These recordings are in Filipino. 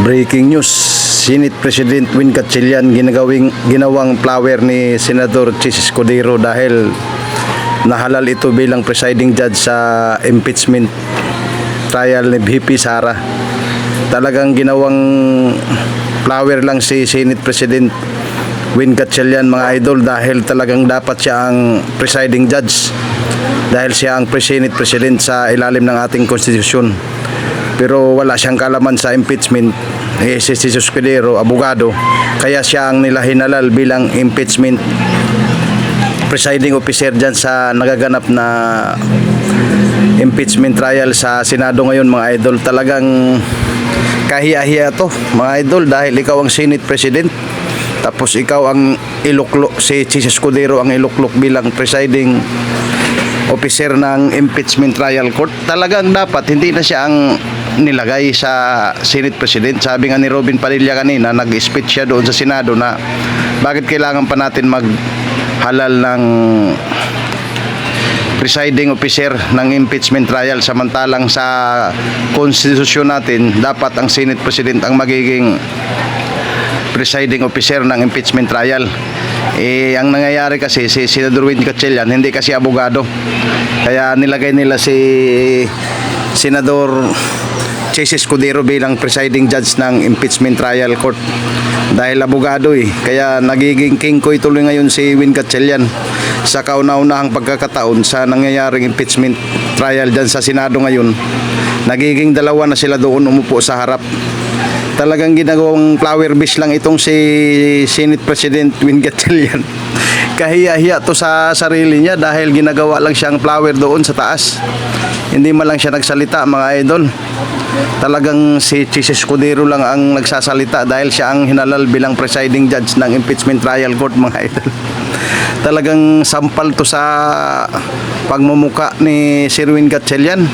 Breaking news, Senate President Win Gatchalian ginawang flower ni Senador Chis Escudero dahil nahalal ito bilang presiding judge sa impeachment trial ni VP Sara. Talagang ginawang flower lang si Senate President Win Gatchalian, mga idol, dahil talagang dapat siya ang presiding judge dahil siya ang Senate President sa ilalim ng ating konstitusyon. Pero wala siyang kalaman sa impeachment. Si Escudero, abogado, kaya siya ang hinalal bilang impeachment presiding officer dyan sa nagaganap na impeachment trial sa Senado ngayon, mga idol. Talagang kahiya-hiya to, mga idol, dahil ikaw ang Senate President, tapos ikaw ang iluklok, si Escudero ang iluklok bilang presiding officer ng impeachment trial court. Talagang dapat hindi na siya ang nilagay sa Senate President. Sabi nga ni Robin Padilla kanina, nag-speech siya doon sa Senado na bakit kailangan pa natin maghalal ng presiding officer ng impeachment trial samantalang sa konstitusyon natin dapat ang Senate President ang magiging presiding officer ng impeachment trial. Ang nangyayari kasi si Senador Win Gatchalian hindi kasi abogado, kaya nilagay nila si Senador Chis Escudero bilang presiding judge ng impeachment trial court dahil abogado kaya nagiging kingkoy tuloy ngayon si Win Gatchalian sa kauna-unahang pagkakataon sa nangyayaring impeachment trial dyan sa Senado ngayon. Nagiging dalawa na sila doon umupo sa harap. Talagang ginagawang flower base lang itong si Senate President Win Gatchalian. Kahiya-hiya to sa sarili niya dahil ginagawa lang siyang flower doon sa taas. Hindi man lang siya nagsalita, mga idol. Talagang si Chis Escudero lang ang nagsasalita dahil siya ang hinalal bilang presiding judge ng impeachment trial court, mga idol. Talagang sampal to sa pagmumuka ni Sir Win Gatchalian.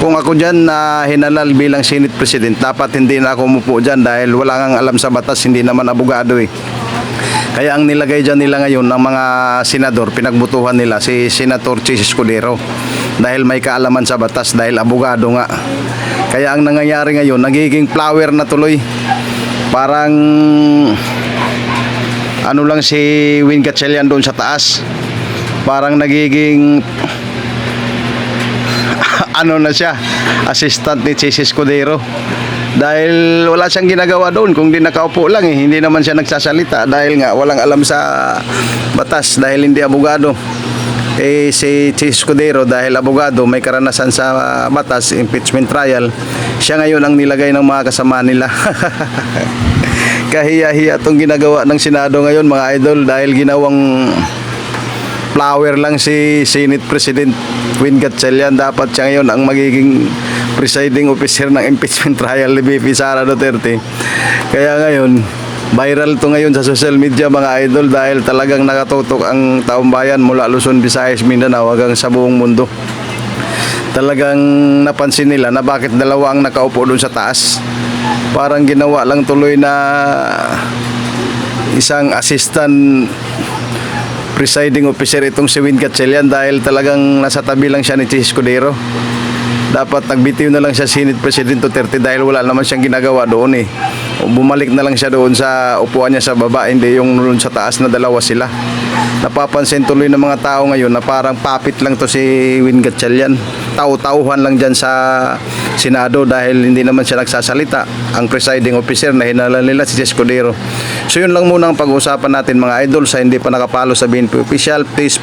Kung ako dyan na hinalal bilang Senate President, dapat hindi na ako umupo dyan dahil wala kang alam sa batas, hindi naman abogado Kaya ang nilagay dyan nila ngayon ng mga senador, pinagbutuhan nila si Senator Chis Escudero dahil may kaalaman sa batas, dahil abogado nga. Kaya ang nangyayari ngayon, nagiging flower na tuloy. Parang ano lang si Win Gatchalian doon sa taas. Parang nagiging ano na siya, assistant ni Chis Escudero. Dahil wala siyang ginagawa doon kung di nakaupo lang hindi naman siya nagsasalita dahil nga walang alam sa batas dahil hindi abogado. Si Chis Escudero dahil abogado, may karanasan sa batas, impeachment trial, siya ngayon ang nilagay ng mga kasama nila. Kahiya-hiya itong ginagawa ng Senado ngayon, mga idol, dahil ginawang flower lang si Senate President Win Gatchalian. Dapat siya ngayon ang magiging presiding officer ng impeachment trial ni VP Sara Duterte. Kaya ngayon, viral to ngayon sa social media, mga idol, dahil talagang nakatutok ang taong bayan mula Luzon, Visayas, Mindanao hanggang sa buong mundo. Talagang napansin nila na bakit dalawa ang nakaupo doon sa taas. Parang ginawa lang tuloy na isang assistant presiding officer itong si Win Gatchalian dahil talagang nasa tabi lang siya ni Chis Escudero. Dapat nagbitiw na lang siya Senate President Duterte dahil wala naman siyang ginagawa doon Bumalik na lang siya doon sa upuan niya sa baba, hindi yung doon sa taas na dalawa sila. Napapansin tuloy ng mga tao ngayon na parang puppet lang to si Win Gatchalian. Tau-tauhan lang dyan sa Senado dahil hindi naman siya nagsasalita. Ang presiding officer na hinalal nila si Escudero. So yun lang muna ang pag-uusapan natin, mga idol. Sa hindi pa nakapalo sa BNP Official, please